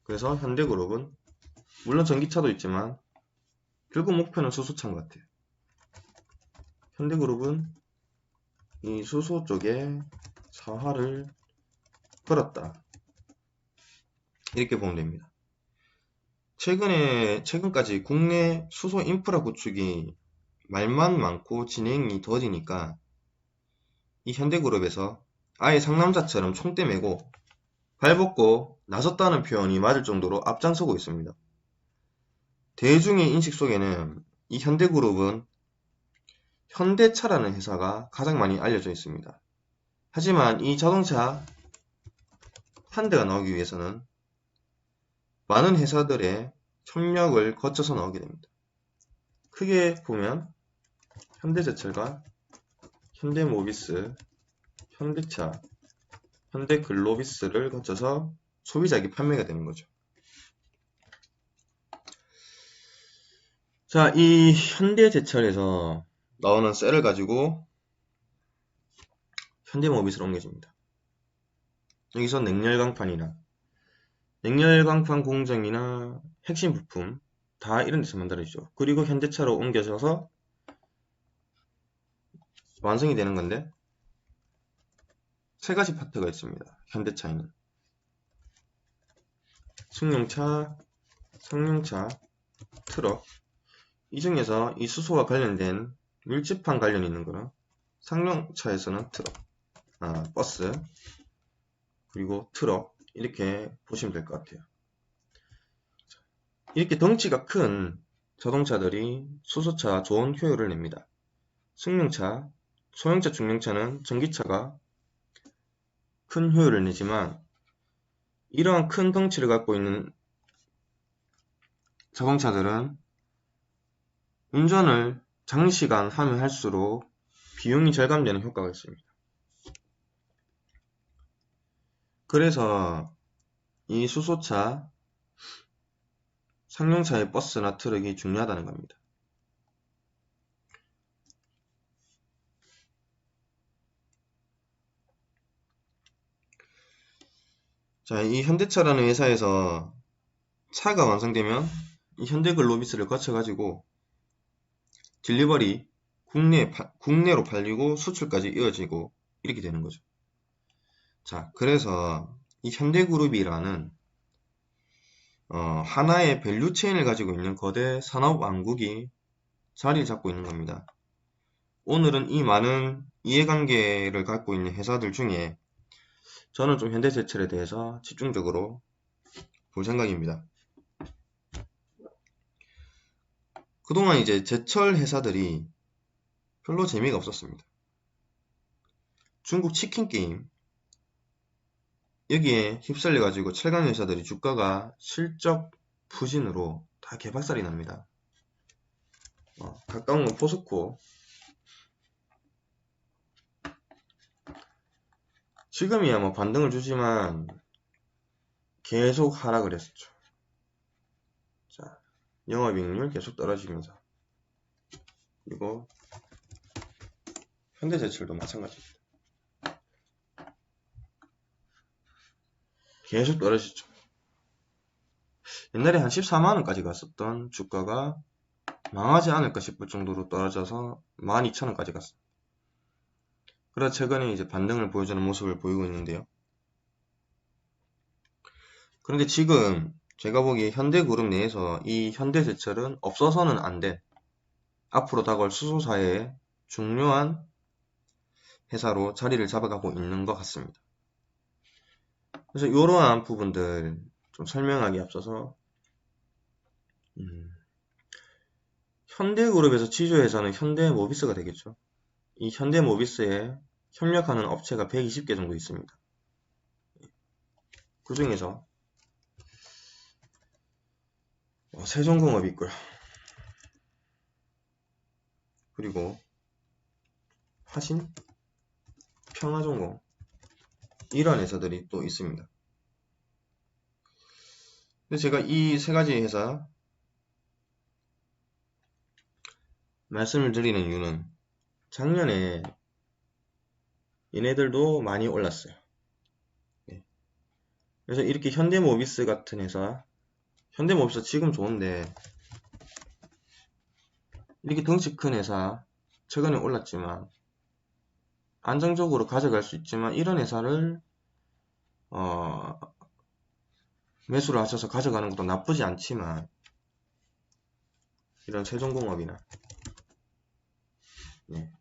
그래서 현대그룹은 물론 전기차도 있지만 결국 목표는 수소차인 것 같아요. 현대그룹은 이 수소 쪽에 사활을 걸었다. 이렇게 보면 됩니다. 최근까지 국내 수소 인프라 구축이 말만 많고 진행이 더디니까 이 현대그룹에서 아예 상남자처럼 총대 메고 발벗고 나섰다는 표현이 맞을 정도로 앞장서고 있습니다. 대중의 인식 속에는 이 현대그룹은 현대차라는 회사가 가장 많이 알려져 있습니다. 하지만 이 자동차 한 대가 나오기 위해서는 많은 회사들의 협력을 거쳐서 나오게 됩니다. 크게 보면 현대제철과 현대모비스, 현대차, 현대글로비스를 거쳐서 소비자에게 판매가 되는 거죠. 자, 이 현대제철에서 나오는 셀을 가지고 현대모비스로 옮겨집니다. 여기서 냉열강판이나 냉열강판 공정이나 핵심 부품 다 이런 데서 만들어지죠. 그리고 현대차로 옮겨져서 완성이 되는 건데 세 가지 파트가 있습니다. 현대차에는 승용차, 상용차, 트럭. 이 중에서 이 수소와 관련된 밀집한 관련이 있는 거는 상용차에서는 트럭, 버스, 그리고 트럭 이렇게 보시면 될 것 같아요. 이렇게 덩치가 큰 자동차들이 수소차 좋은 효율을 냅니다. 승용차, 소형차, 중형차는 전기차가 큰 효율을 내지만 이러한 큰 덩치를 갖고 있는 자동차들은 운전을 장시간 하면 할수록 비용이 절감되는 효과가 있습니다. 그래서 이 수소차, 상용차의 버스나 트럭이 중요하다는 겁니다. 자, 이 현대차라는 회사에서 차가 완성되면 이 현대글로비스를 거쳐가지고 딜리버리, 국내로 팔리고 수출까지 이어지고 이렇게 되는 거죠. 자, 그래서 이 현대그룹이라는 하나의 밸류체인을 가지고 있는 거대 산업 왕국이 자리를 잡고 있는 겁니다. 오늘은 이 많은 이해관계를 갖고 있는 회사들 중에 저는 좀 현대제철에 대해서 집중적으로 볼 생각입니다. 그동안 이제 제철 회사들이 별로 재미가 없었습니다. 중국 치킨 게임 여기에 휩쓸려 가지고 철강 회사들이 주가가 실적 부진으로 다 개박살이 납니다. 가까운 건 포스코, 지금이야 뭐 반등을 주지만 계속 하락을 했었죠. 자, 영업이익률 계속 떨어지면서, 그리고 현대제철도 마찬가지입니다. 계속 떨어지죠. 옛날에 한 14만원까지 갔었던 주가가 망하지 않을까 싶을 정도로 떨어져서 12,000원까지 갔습니다. 그래서 최근에 이제 반등을 보여주는 모습을 보이고 있는데요. 그런데 지금 제가 보기에 현대그룹 내에서 이 현대제철은 없어서는 안 돼. 앞으로 다가올 수소사의 중요한 회사로 자리를 잡아가고 있는 것 같습니다. 그래서 이러한 부분들 좀 설명하기 앞서서 현대그룹에서 지주회사는 현대모비스가 되겠죠. 이 현대모비스에 협력하는 업체가 120개 정도 있습니다. 그 중에서 세종공업이 있고요. 그리고 화신, 평화종공 이런 회사들이 또 있습니다. 근데 제가 이 세 가지 회사 말씀을 드리는 이유는 작년에 얘네들도 많이 올랐어요. 그래서 이렇게 현대모비스 같은 회사, 현대모비스 지금 좋은데 이렇게 덩치 큰 회사 최근에 올랐지만 안정적으로 가져갈 수 있지만 이런 회사를 매수를 하셔서 가져가는 것도 나쁘지 않지만 이런 세종공업이나 네.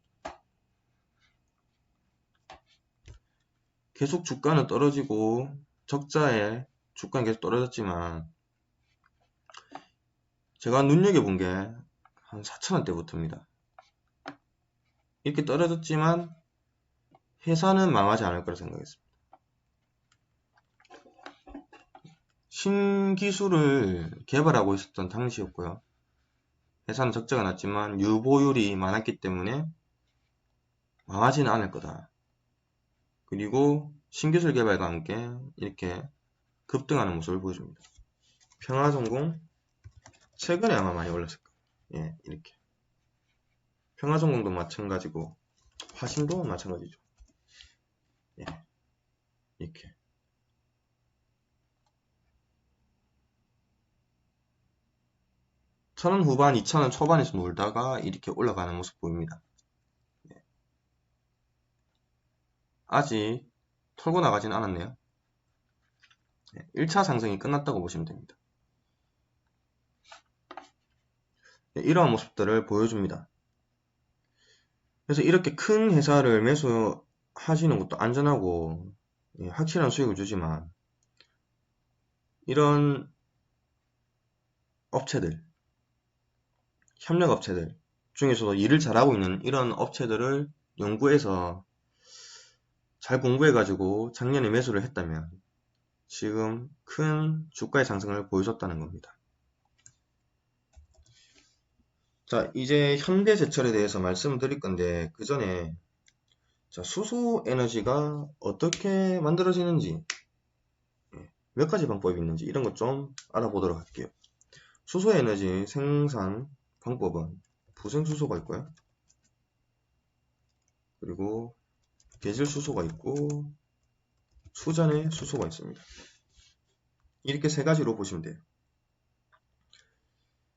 계속 주가는 떨어지고 적자에 주가는 계속 떨어졌지만 제가 눈여겨본 게 한 4,000원대부터입니다. 이렇게 떨어졌지만 회사는 망하지 않을 거라 생각했습니다. 신기술을 개발하고 있었던 당시였고요. 회사는 적자가 났지만 유보율이 많았기 때문에 망하지는 않을 거다. 그리고 신기술 개발과 함께 이렇게 급등하는 모습을 보여줍니다. 평화전공 최근에 아마 많이 올랐을 거예요. 예, 이렇게 평화전공도 마찬가지고 화신도 마찬가지죠. 예, 이렇게 1,000원 후반, 2,000원 초반에서 놀다가 이렇게 올라가는 모습 보입니다. 예. 아직 털고 나가진 않았네요. 1차 상승이 끝났다고 보시면 됩니다. 이러한 모습들을 보여줍니다. 그래서 이렇게 큰 회사를 매수하시는 것도 안전하고 확실한 수익을 주지만 이런 업체들, 협력업체들 중에서도 일을 잘하고 있는 이런 업체들을 연구해서 잘 공부해가지고 작년에 매수를 했다면 지금 큰 주가의 상승을 보여줬다는 겁니다. 자, 이제 현대제철에 대해서 말씀드릴 건데 그 전에 수소에너지가 어떻게 만들어지는지 몇 가지 방법이 있는지 이런 것 좀 알아보도록 할게요. 수소에너지 생산 방법은 부생수소가 있고요. 그리고 계질수소가 있고 수전의 수소가 있습니다. 이렇게 세 가지로 보시면 돼요.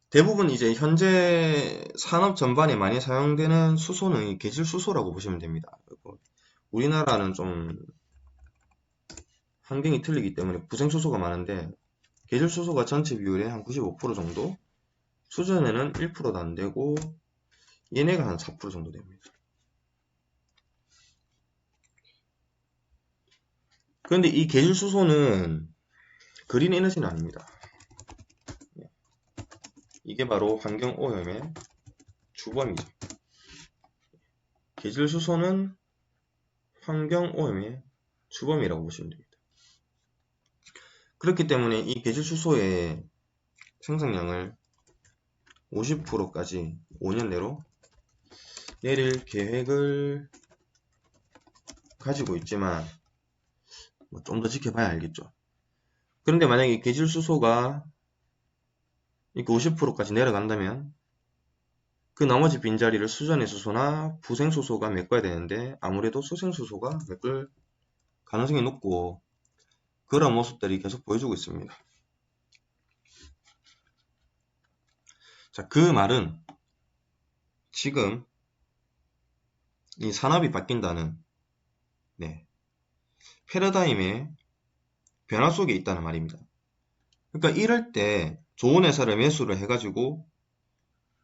대부분 이제 현재 산업 전반에 많이 사용되는 수소는 계질수소라고 보시면 됩니다. 우리나라는 좀 환경이 틀리기 때문에 부생수소가 많은데 계질수소가 전체 비율의 한 95% 정도, 수전에는 1%도 안 되고 얘네가 한 4% 정도 됩니다. 그런데 이 계질수소는 그린 에너지는 아닙니다. 이게 바로 환경오염의 주범이죠. 계질수소는 환경오염의 주범이라고 보시면 됩니다. 그렇기 때문에 이 계질수소의 생산량을 50%까지 5년 내로 내릴 계획을 가지고 있지만 좀 더 지켜봐야 알겠죠. 그런데 만약에 계질수소가 이렇게 50%까지 내려간다면 그 나머지 빈자리를 수전의 수소나 부생수소가 메꿔야 되는데 아무래도 수생수소가 메꿀 가능성이 높고 그런 모습들이 계속 보여주고 있습니다. 자, 그 말은 지금 이 산업이 바뀐다는 패러다임의 변화 속에 있다는 말입니다. 그러니까 이럴 때 좋은 회사를 매수를 해가지고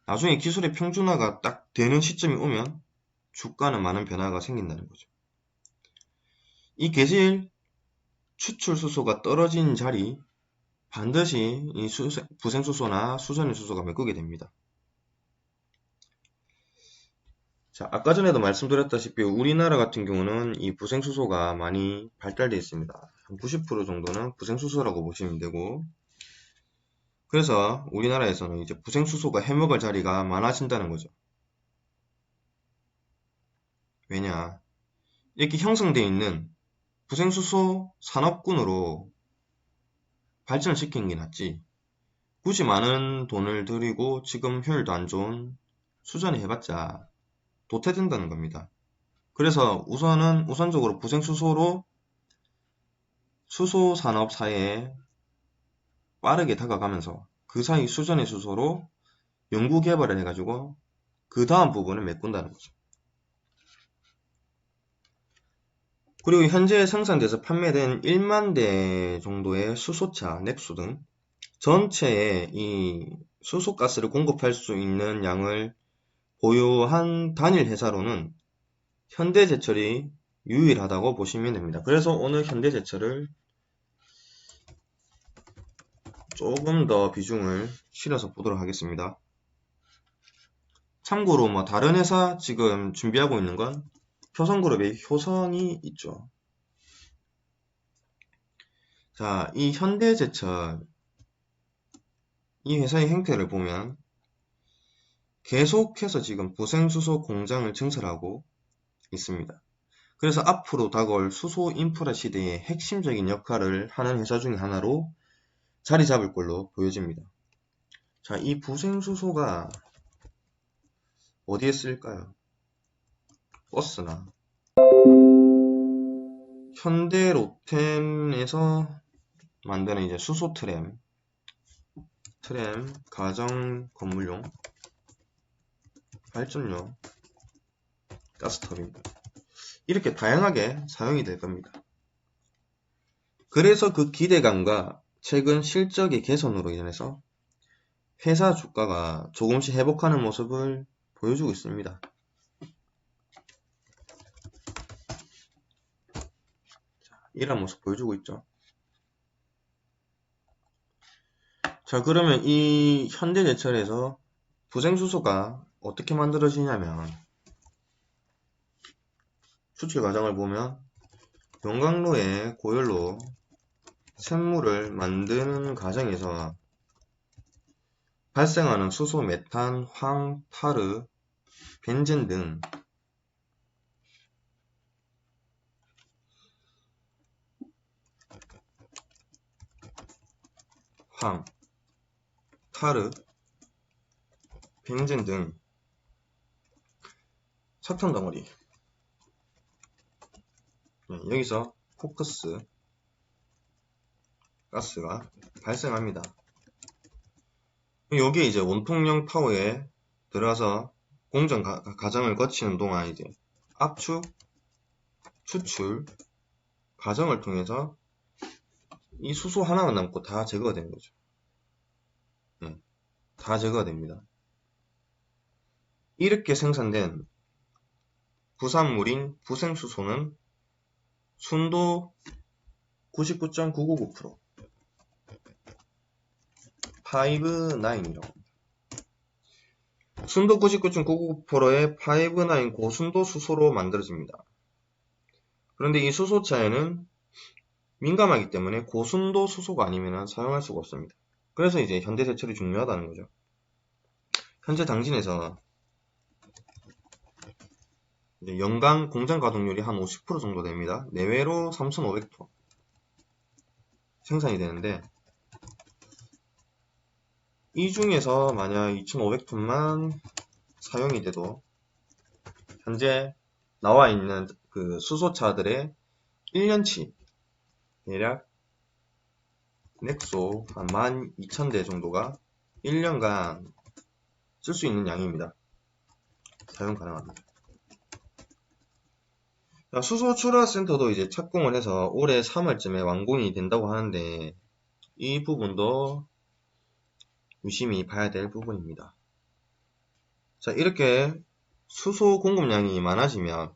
나중에 기술의 평준화가 딱 되는 시점이 오면 주가는 많은 변화가 생긴다는 거죠. 이 계질 추출 수소가 떨어진 자리 반드시 이 부생수소나 수전의 수소가 메꾸게 됩니다. 자, 아까 전에도 말씀드렸다시피 우리나라 같은 경우는 이 부생수소가 많이 발달되어 있습니다. 한 90% 정도는 부생수소라고 보시면 되고, 그래서 우리나라에서는 이제 부생수소가 해먹을 자리가 많아진다는 거죠. 왜냐? 이렇게 형성되어 있는 부생수소 산업군으로 발전을 시키는 게 낫지. 굳이 많은 돈을 들이고 지금 효율도 안 좋은 수전을 해봤자 도태된다는 겁니다. 그래서 우선적으로 부생수소로 수소 산업사에 빠르게 다가가면서 그 사이 수전의 수소로 연구 개발을 해가지고 그 다음 부분을 메꾼다는 거죠. 그리고 현재 생산돼서 판매된 1만 대 정도의 수소차, 넥소 등 전체에 이 수소가스를 공급할 수 있는 양을 보유한 단일 회사로는 현대제철이 유일하다고 보시면 됩니다. 그래서 오늘 현대제철을 조금 더 비중을 실어서 보도록 하겠습니다. 참고로 뭐 다른 회사 지금 준비하고 있는 건 효성그룹의 효성이 있죠. 자, 이 현대제철 이 회사의 행태를 보면 계속해서 지금 부생수소 공장을 증설하고 있습니다. 그래서 앞으로 다가올 수소 인프라 시대의 핵심적인 역할을 하는 회사 중에 하나로 자리 잡을 걸로 보여집니다. 자, 이 부생수소가 어디에 쓸까요? 버스나 현대 로템에서 만드는 이제 수소 트램, 가정 건물용, 발전용, 가스터빈 이렇게 다양하게 사용이 될 겁니다. 그래서 그 기대감과 최근 실적의 개선으로 인해서 회사 주가가 조금씩 회복하는 모습을 보여주고 있습니다. 이런 모습 보여주고 있죠. 자, 그러면 이 현대제철에서 부생수소가 어떻게 만들어지냐면 추출 과정을 보면 용광로에 고열로 샘물을 만드는 과정에서 발생하는 수소, 메탄, 황, 타르, 벤젠 등 황, 타르, 벤젠 등 석탄 덩어리 여기서 포커스 가스가 발생합니다. 여기에 이제 원통형 타워에 들어가서 공정 과정을 거치는 동안 이제 압축, 추출 과정을 통해서 이 수소 하나만 남고 다 제거가 되는 거죠. 다 제거가 됩니다. 이렇게 생산된 부산물인 부생수소는 순도 99.999%, 5-9이라고 합니다. 순도 99.999%의 5-9 고순도 수소로 만들어집니다. 그런데 이 수소차에는 민감하기 때문에 고순도 수소가 아니면 사용할 수가 없습니다. 그래서 이제 현대제철이 중요하다는 거죠. 현재 당진에서 이제 연간 공장 가동률이 한 50% 정도 됩니다. 내외로 3,500톤 생산이 되는데 이 중에서 만약 2,500톤만 사용이 돼도 현재 나와 있는 그 수소차들의 1년치 대략 넥소 한 12,000대 정도가 1년간 쓸 수 있는 양입니다. 사용 가능합니다. 수소 출하센터도 이제 착공을 해서 올해 3월쯤에 완공이 된다고 하는데 이 부분도 유심히 봐야 될 부분입니다. 자, 이렇게 수소 공급량이 많아지면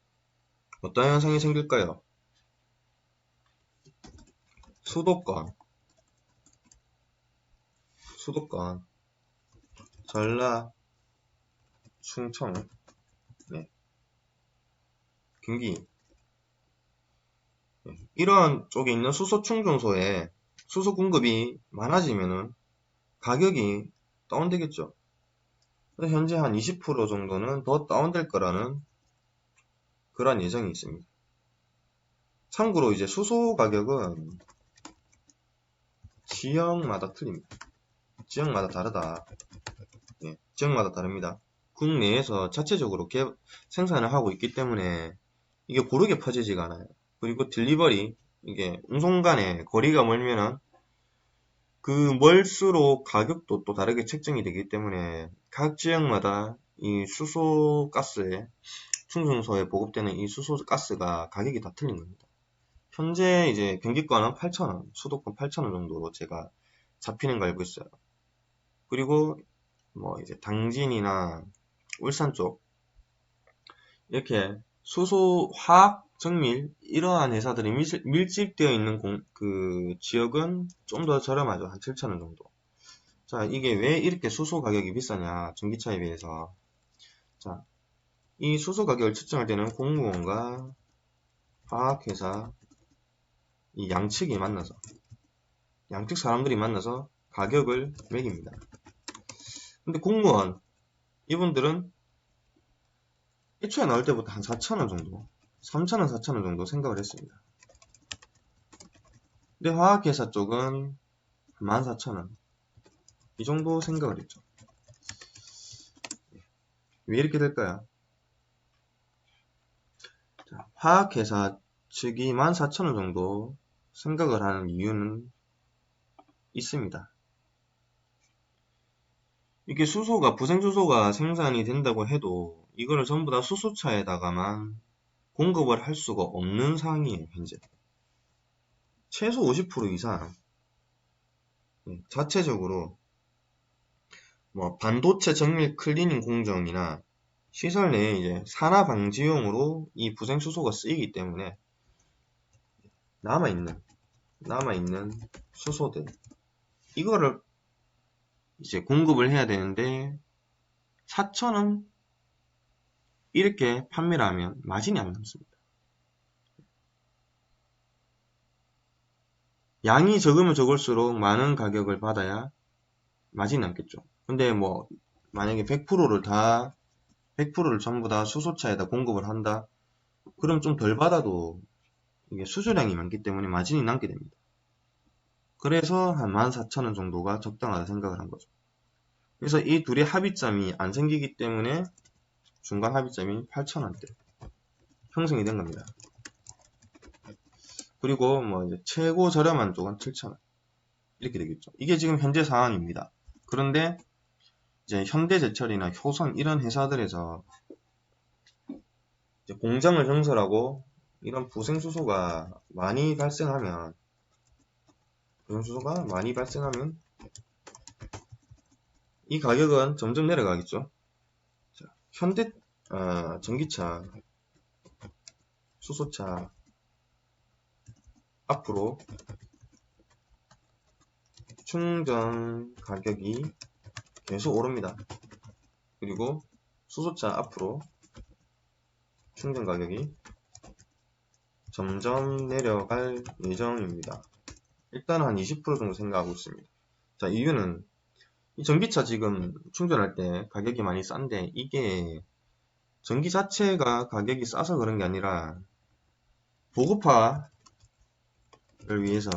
어떤 현상이 생길까요? 수도권, 전라, 충청, 경기 이런 쪽에 있는 수소 충전소에 수소 공급이 많아지면은 가격이 다운되겠죠. 현재 한 20% 정도는 더 다운될 거라는 그런 예정이 있습니다. 참고로 이제 수소 가격은 지역마다 틀립니다. 지역마다 다르다. 지역마다 다릅니다. 국내에서 자체적으로 생산을 하고 있기 때문에 이게 고르게 퍼지지가 않아요. 그리고 딜리버리 이게 운송 간의 거리가 멀면은 그 멀수록 가격도 또 다르게 책정이 되기 때문에 각 지역마다 이 수소가스에 충전소에 보급되는 이 수소가스가 가격이 다 틀린 겁니다. 현재 이제 경기권은 8,000원, 수도권 8,000원 정도로 제가 잡히는 거 알고 있어요. 그리고 뭐 이제 당진이나 울산 쪽 이렇게 수소, 화학, 정밀 이러한 회사들이 밀집되어 있는 그 지역은 좀 더 저렴하죠. 한 7,000원 정도. 자, 이게 왜 이렇게 수소 가격이 비싸냐? 전기차에 비해서. 자, 이 수소 가격을 측정할 때는 공무원과 화학회사 이 양측이 만나서 양측 사람들이 만나서 가격을 매깁니다. 근데 공무원 이분들은 애초에 나올 때부터 한 4,000원 정도 3,000원, 4,000원 정도 생각을 했습니다. 근데 화학회사 쪽은 14,000원 이 정도 생각을 했죠. 왜 이렇게 될까요? 자, 화학회사 측이 14,000원 정도 생각을 하는 이유는 있습니다. 이게 수소가 부생수소가 생산이 된다고 해도 이거를 전부 다 수소차에다가만 공급을 할 수가 없는 상황이에요. 현재 최소 50% 이상 자체적으로 뭐 반도체 정밀 클리닝 공정이나 시설 내에 이제 산화 방지용으로 이 부생수소가 쓰이기 때문에 남아있는 수소들 이거를 이제 공급을 해야 되는데 4,000원 이렇게 판매를 하면 마진이 안 남습니다. 양이 적으면 적을수록 많은 가격을 받아야 마진이 남겠죠. 근데 뭐 만약에 100%를 전부 다 수소차에다 공급을 한다. 그럼 좀 덜 받아도 이게 수주량이 많기 때문에 마진이 남게 됩니다. 그래서 한 14,000원 정도가 적당하다 생각을 한 거죠. 그래서 이 둘의 합의점이 안 생기기 때문에 중간 합의점이 8,000원대 형성이 된 겁니다. 그리고 뭐 이제 최고 저렴한 쪽은 7,000원 이렇게 되겠죠. 이게 지금 현재 상황입니다. 그런데 이제 현대제철이나 효성 이런 회사들에서 이제 공장을 건설하고 이런 부생수소가 많이 발생하면 이 가격은 점점 내려가겠죠. 자, 현대 전기차, 수소차 앞으로 충전 가격이 계속 오릅니다. 그리고 수소차 앞으로 충전 가격이 점점 내려갈 예정입니다. 일단 한 20% 정도 생각하고 있습니다. 자, 이유는 이 전기차 지금 충전할 때 가격이 많이 싼데 이게 전기 자체가 가격이 싸서 그런 게 아니라 보급화를 위해서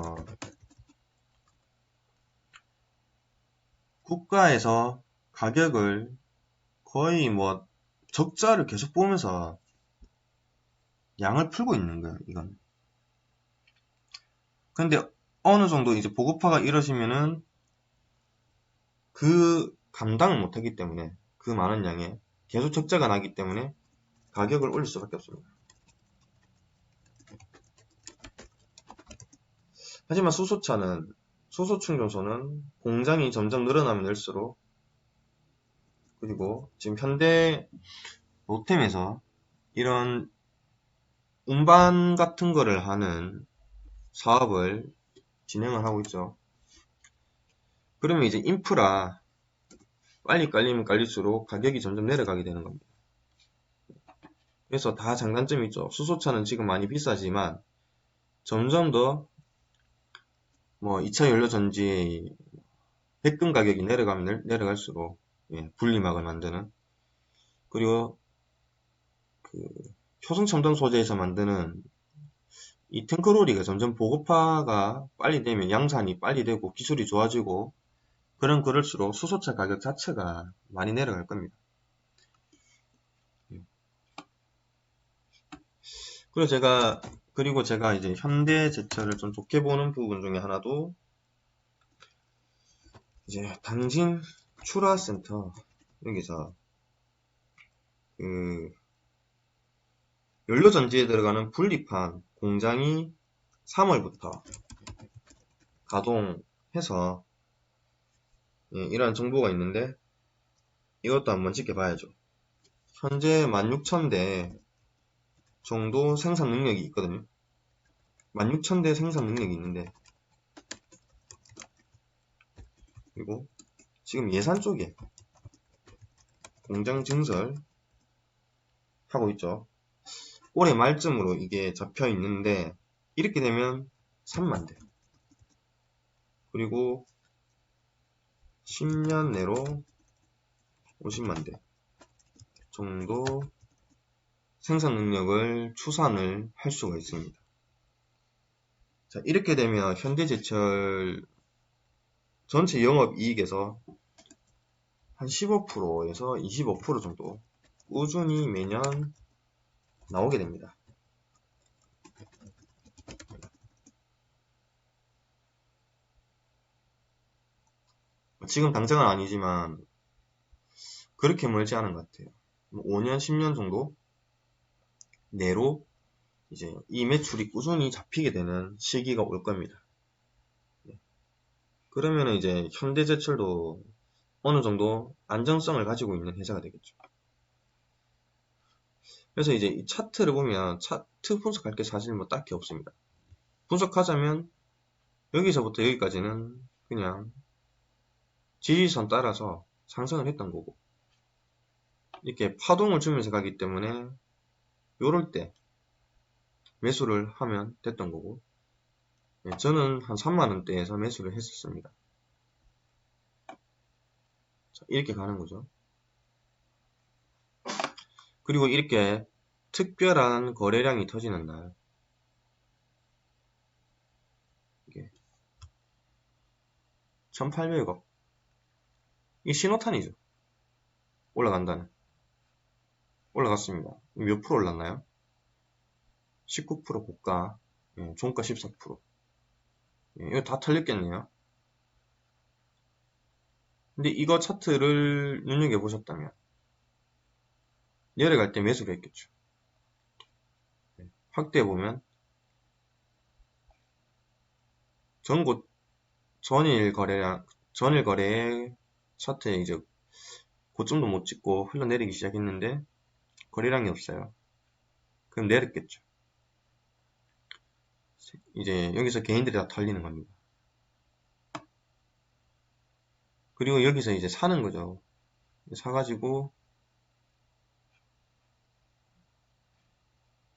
국가에서 가격을 거의 뭐 적자를 계속 보면서 양을 풀고 있는 거예요, 이건. 근데 어느 정도 이제 보급화가 이루어지면은 그 감당을 못하기 때문에 그 많은 양에 계속 적자가 나기 때문에 가격을 올릴 수밖에 없습니다. 하지만 수소 충전소는 공장이 점점 늘어나면 늘수록 그리고 지금 현대 로템에서 이런 운반 같은 거를 하는 사업을 진행을 하고 있죠. 그러면 이제 인프라 빨리 깔리면 깔릴수록 가격이 점점 내려가게 되는 겁니다. 그래서 다 장단점이 있죠. 수소차는 지금 많이 비싸지만 점점 더 뭐 2차 연료전지의 백금 가격이 내려가면 내려갈수록 분리막을 만드는 그리고 그 효성첨단 소재에서 만드는 이 탱크로리가 점점 보급화가 빨리 되면 양산이 빨리 되고 기술이 좋아지고 그럴수록 수소차 가격 자체가 많이 내려갈 겁니다. 그리고 제가 그리고 제가 이제 현대제철을 좀 좋게 보는 부분 중에 하나도 이제 당진 출하센터 여기서 그 연료전지에 들어가는 분리판 공장이 3월부터 가동해서 이러한 정보가 있는데 이것도 한번 지켜봐야죠. 현재 16,000대 정도 생산 능력이 있거든요. 16,000대 생산 능력이 있는데 그리고 지금 예산 쪽에 공장 증설 하고 있죠. 올해 말쯤으로 이게 잡혀 있는데 이렇게 되면 3만대 그리고 10년 내로 50만대 정도 생산 능력을 추산을 할 수가 있습니다. 자, 이렇게 되면 현대제철 전체 영업이익에서 한 15%에서 25% 정도 꾸준히 매년 나오게 됩니다. 지금 당장은 아니지만 그렇게 멀지 않은 것 같아요. 5년, 10년 정도 내로 이제 이 매출이 꾸준히 잡히게 되는 시기가 올 겁니다. 그러면 이제 현대제철도 어느 정도 안정성을 가지고 있는 회사가 되겠죠. 그래서 이제 이 차트를 보면 차트 분석할 게 사실 뭐 딱히 없습니다. 분석하자면 여기서부터 여기까지는 그냥 지지선 따라서 상승을 했던 거고 이렇게 파동을 주면서 가기 때문에 요럴 때 매수를 하면 됐던 거고 저는 한 3만원대에서 매수를 했었습니다. 자, 이렇게 가는 거죠. 그리고 이렇게 특별한 거래량이 터지는 날 이게 1800억 이 신호탄이죠. 올라간다는 올라갔습니다. 몇 프로 올랐나요? 19% 고가 종가 14% 이거 다 털렸겠네요. 근데 이거 차트를 눈여겨보셨다면 내려갈 때 매수를 했겠죠. 확대해보면 전일 거래의 차트에 이제 고점도 못 찍고 흘러내리기 시작했는데 거래량이 없어요. 그럼 내렸겠죠. 이제 여기서 개인들이 다 털리는 겁니다. 그리고 여기서 이제 사는 거죠. 사가지고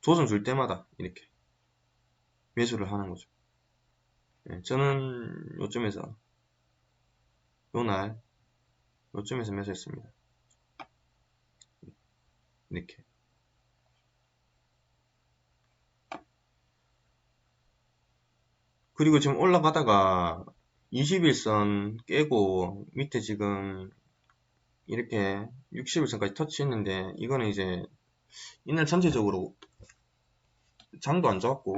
조정 줄 때마다 이렇게 매수를 하는 거죠. 저는 요쯤에서 요날 요쯤에서 매수했습니다. 이렇게 그리고 지금 올라가다가 21선 깨고 밑에 지금 이렇게 60일선까지 터치했는데 이거는 이제 이날 전체적으로 장도 안 좋았고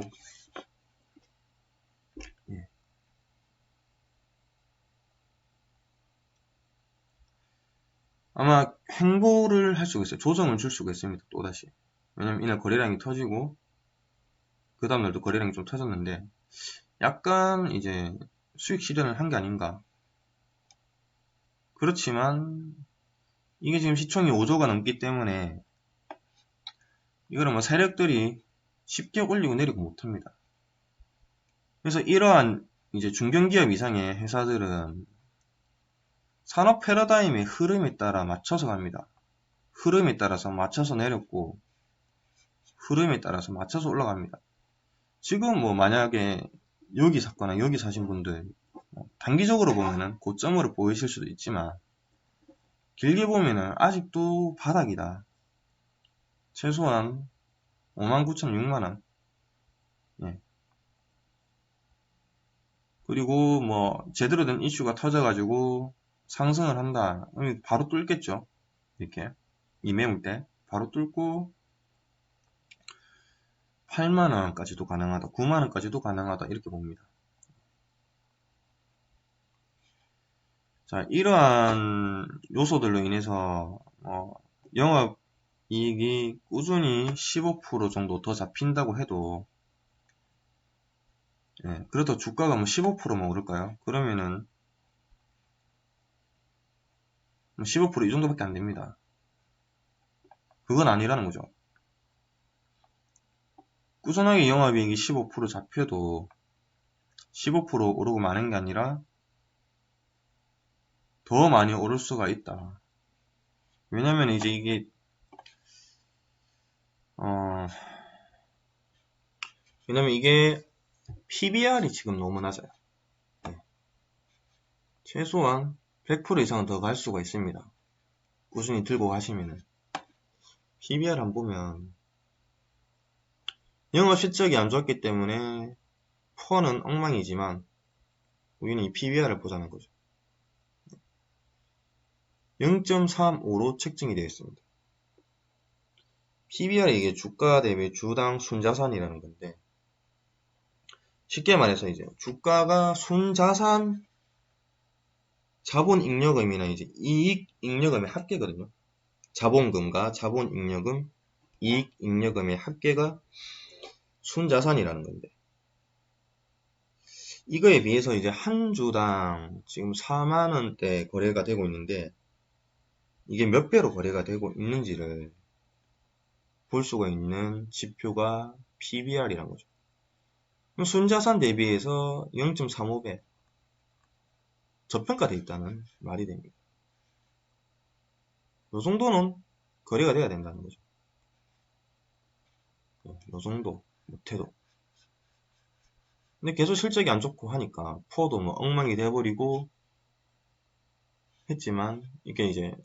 아마 횡보를 할 수가 있어요. 조정을 줄 수가 있습니다. 또다시 왜냐면 이날 거래량이 터지고 그 다음날도 거래량이 좀 터졌는데 약간 이제 수익 실현을 한 게 아닌가. 그렇지만 이게 지금 시총이 5조가 넘기 때문에 이거는 뭐 세력들이 쉽게 올리고 내리고 못합니다. 그래서 이러한 이제 중견기업 이상의 회사들은 산업 패러다임의 흐름에 따라 맞춰서 갑니다. 흐름에 따라서 맞춰서 내렸고 흐름에 따라서 맞춰서 올라갑니다. 지금 뭐 만약에 여기 샀거나 여기 사신 분들 단기적으로 보면은 고점으로 보이실 수도 있지만 길게 보면은 아직도 바닥이다. 최소한 59,000, 6만원 그리고 뭐 제대로 된 이슈가 터져가지고 상승을 한다. 바로 뚫겠죠. 이렇게 이 매물 때 바로 뚫고 8만원까지도 가능하다, 9만원까지도 가능하다, 이렇게 봅니다. 자, 이러한 요소들로 인해서 영업이익이 꾸준히 15% 정도 더 잡힌다고 해도, 그래도 주가가 뭐 15%만 오를까요? 그러면은 15% 이 정도밖에 안 됩니다. 그건 아니라는 거죠. 꾸준하게 영업이익이 15% 잡혀도 15% 오르고 마는 게 아니라 더 많이 오를 수가 있다. 왜냐면 이제 이게 왜냐면 이게 PBR이 지금 너무 낮아요. 최소한 100% 이상은 더 갈 수가 있습니다. 꾸준히 들고 가시면은. PBR 안 보면 영업 실적이 안 좋았기 때문에 펀은 엉망이지만 우리는 이 PBR을 보자는 거죠. 0.35로 책정이 되어 있습니다. PBR이 이게 주가 대비 주당 순자산이라는 건데, 쉽게 말해서 이제 주가가 순자산 자본잉여금이나 이제 이익잉여금의 합계거든요. 자본금과 자본잉여금, 이익잉여금의 합계가 순자산이라는 건데, 이거에 비해서 이제 한 주당 지금 4만원대 거래가 되고 있는데, 이게 몇 배로 거래가 되고 있는지를 볼 수가 있는 지표가 PBR이란 거죠. 순자산 대비해서 0.35배 저평가되어 있다는 말이 됩니다. 이 정도는 거래가 돼야 된다는 거죠. 이 정도 못해도. 근데 계속 실적이 안 좋고 하니까 푸어도 뭐 엉망이 돼버리고 했지만, 이게 이제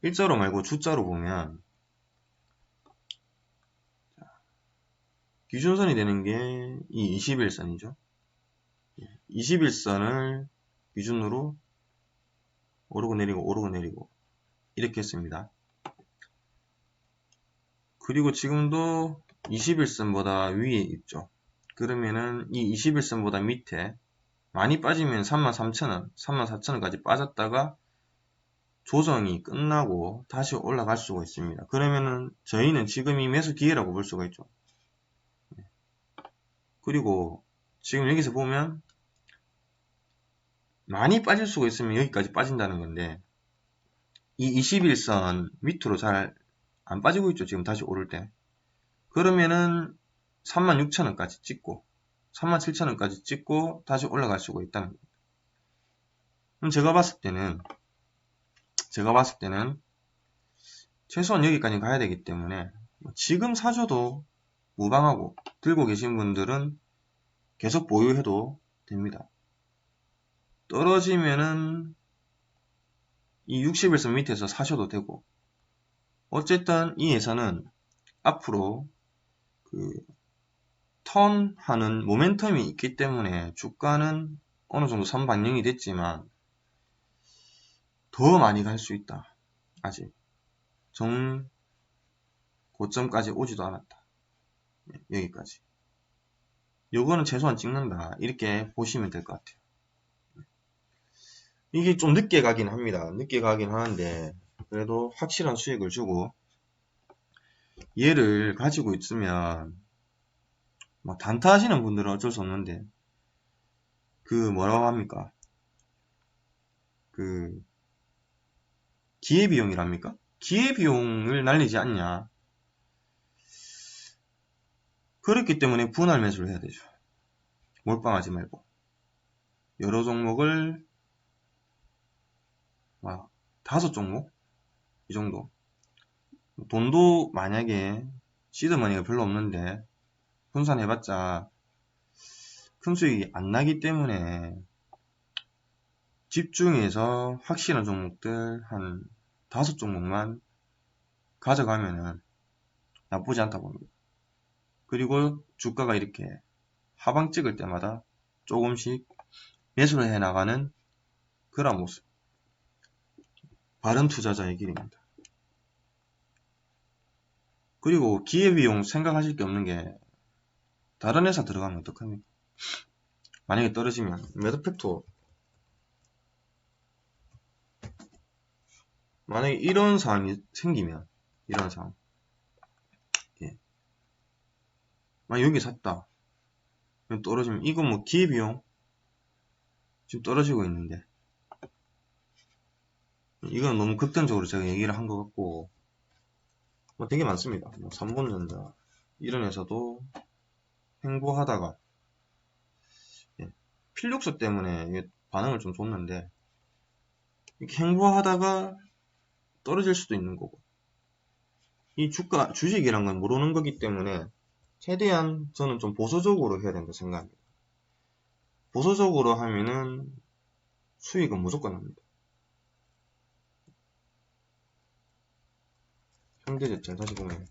일자로 말고 주자로 보면 기준선이 되는 게 이 21선이죠. 21선을 기준으로 오르고 내리고 이렇게 했습니다. 그리고 지금도 21선보다 위에 있죠. 그러면은 이 21선보다 밑에 많이 빠지면 33,000원, 34,000원까지 빠졌다가 조정이 끝나고 다시 올라갈 수가 있습니다. 그러면은 저희는 지금이 매수 기회라고 볼 수가 있죠. 그리고 지금 여기서 보면 많이 빠질 수가 있으면 여기까지 빠진다는 건데, 이 21선 밑으로 잘 안 빠지고 있죠. 지금 다시 오를 때. 그러면은 36,000원까지 찍고 37,000원까지 찍고 다시 올라갈 수가 있다는 겁니다. 그럼 제가 봤을 때는 최소한 여기까지 가야 되기 때문에 지금 사줘도 무방하고, 들고 계신 분들은 계속 보유해도 됩니다. 떨어지면은 이 60일선 밑에서 사셔도 되고, 어쨌든 이 회사는 앞으로 턴하는 모멘텀이 있기 때문에 주가는 어느 정도 선반영이 됐지만 더 많이 갈 수 있다. 아직 정 고점까지 오지도 않았다. 여기까지. 요거는 최소한 찍는다. 이렇게 보시면 될 것 같아요. 이게 좀 늦게 가긴 합니다. 늦게 가긴 하는데 그래도 확실한 수익을 주고, 얘를 가지고 있으면 뭐 단타 하시는 분들은 어쩔 수 없는데, 뭐라고 합니까? 기회비용이랍니까? 기회비용을 날리지 않냐. 그렇기 때문에 분할 매수를 해야 되죠. 몰빵하지 말고. 여러 종목을 5종목? 이 정도. 돈도 만약에 시드머니가 별로 없는데 분산해봤자 큰 수익이 안 나기 때문에 집중해서 확실한 종목들 한 5종목만 가져가면은 나쁘지 않다 봅니다. 그리고 주가가 이렇게 하방 찍을 때마다 조금씩 매수를 해나가는 그런 모습. 바른 투자자의 길입니다. 그리고 기회비용 생각하실 게 없는 게 다른 회사 들어가면 어떡합니까? 만약에 떨어지면 매드팩토 만약에 이런 상황이 생기면 이런 상황 예. 만약 여기 샀다 떨어지면 이거 뭐 기회비용 지금 떨어지고 있는데 이건 너무 극단적으로 제가 얘기를 한 것 같고 뭐 되게 많습니다. 뭐 삼본전자 이런 회사도 횡보하다가 예. 필요성 때문에 이게 반응을 좀 줬는데 이렇게 횡보하다가 떨어질 수도 있는 거고 이 주식이란 건 모르는 거기 때문에 최대한 저는 좀 보수적으로 해야 된다 생각합니다. 보수적으로 하면은 수익은 무조건 납니다. 현대제철 다시 보면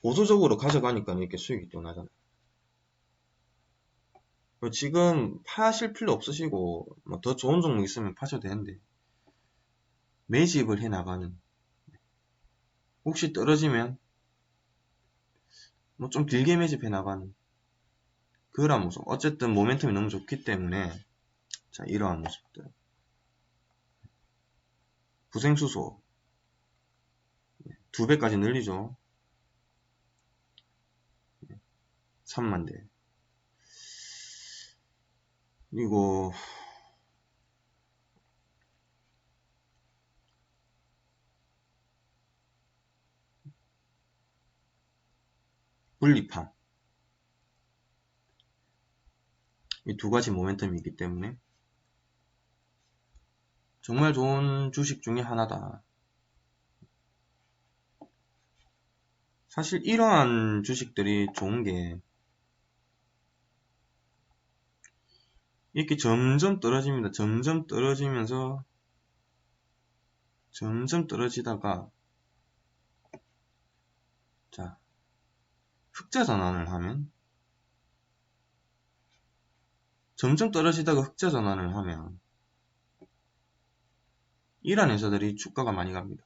보수적으로 가져가니까 이렇게 수익이 또 나잖아요. 지금 파실 필요 없으시고 뭐 더 좋은 종목 있으면 파셔도 되는데 매집을 해 나가는 혹시 떨어지면 뭐 좀 길게 매집해 나가는 그런 모습 어쨌든 모멘텀이 너무 좋기 때문에 자 이러한 모습들 부생수소 2배까지 늘리죠. 3만대 그리고 분리팜 이 두 가지 모멘텀이 있기 때문에 정말 좋은 주식 중에 하나다. 사실 이러한 주식들이 좋은 게 이렇게 점점 떨어집니다. 점점 떨어지면서 점점 떨어지다가 자 흑자 전환을 하면 점점 떨어지다가 흑자 전환을 하면 이런 회사들이 주가가 많이 갑니다.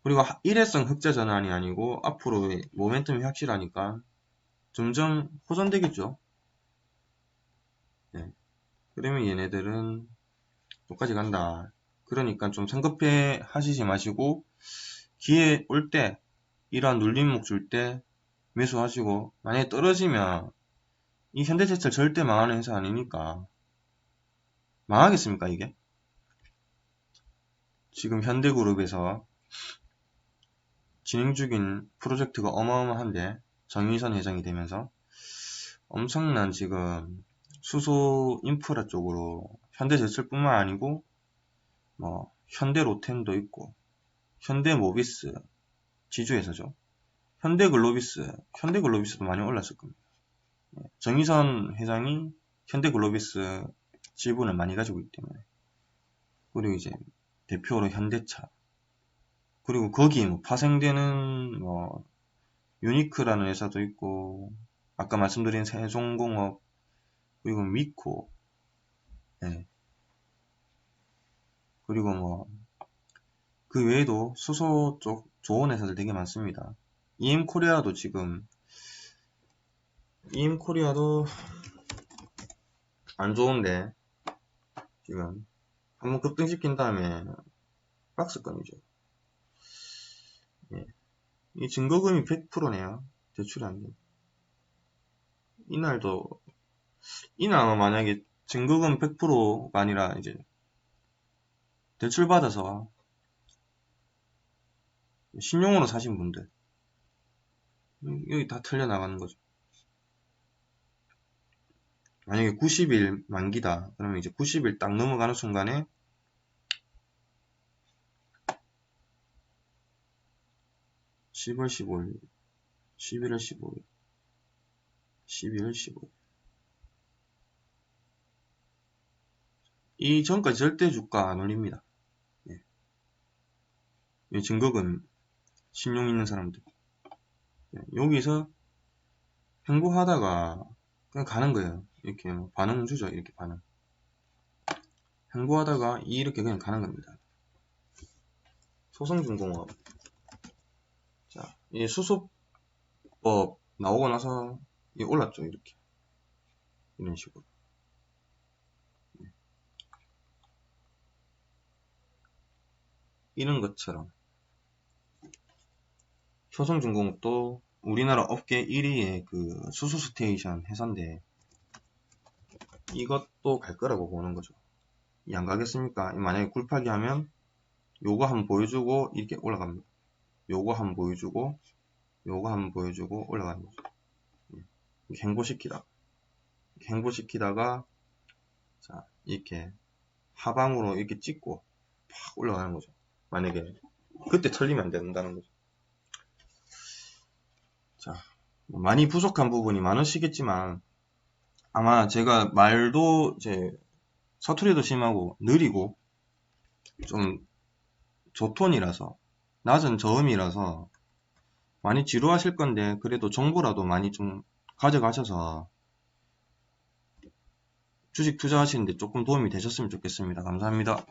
그리고 일회성 흑자 전환이 아니고 앞으로 모멘텀이 확실하니까 점점 호전되겠죠. 네. 그러면 얘네들은 똑같이 간다. 그러니까 좀 성급해 하시지 마시고 기회 올 때 이러한 눌림목 줄 때 매수하시고 만약에 떨어지면 이 현대제철 절대 망하는 회사 아니니까 망하겠습니까 이게? 지금 현대그룹에서 진행 중인 프로젝트가 어마어마한데 정의선 회장이 되면서 엄청난 지금 수소 인프라 쪽으로 현대제철뿐만 아니고 뭐 현대로템도 있고 현대모비스 지주회사죠. 현대글로비스도 많이 올랐을 겁니다. 정의선 회장이 현대글로비스 지분을 많이 가지고 있기 때문에 그리고 이제 대표로 현대차 그리고 거기에 뭐 파생되는 뭐 유니크라는 회사도 있고 아까 말씀드린 세종공업 그리고 미코 네. 그리고 뭐 그 외에도 수소 쪽 좋은 회사들 되게 많습니다. EM코리아도 안 좋은데 지금 한번 급등시킨 다음에 박스권이죠. 예. 이 증거금이 100%네요. 대출이 안 돼. 이날 만약에 증거금 100%가 아니라 이제 대출받아서 신용으로 사신 분들 여기 다 털려나가는 거죠. 만약에 90일 만기다 그러면 이제 90일 딱 넘어가는 순간에 10월 15일 11월 15일 12월 15일 이 전까지 절대 주가 안 올립니다. 예. 이 증거금 신용 있는 사람들 예. 여기서 횡보하다가 그냥 가는 거예요. 이렇게 반응 주죠. 이렇게 반응 횡보하다가 이렇게 그냥 가는 겁니다. 소성중공업 이 수습법 나오고 나서 이 올랐죠. 이렇게. 이런 식으로. 이런 것처럼. 효성중공업도 우리나라 업계 1위의 그 수소 스테이션 회사인데, 이것도 갈 거라고 보는 거죠. 안 가겠습니까? 만약에 굴파기 하면 요거 한번 보여주고 이렇게 올라갑니다. 요거 한번 보여주고 요거 한번 보여주고 올라가는 거죠. 행보시키다가 자 이렇게 하방으로 이렇게 찍고 팍 올라가는 거죠. 만약에 그때 털리면 안 된다는 거죠. 자, 많이 부족한 부분이 많으시겠지만 아마 제가 말도 제 사투리도 심하고 느리고 좀 저톤이라서 낮은 저음이라서 많이 지루하실 건데, 그래도 정보라도 많이 좀 가져가셔서 주식 투자하시는데 조금 도움이 되셨으면 좋겠습니다. 감사합니다.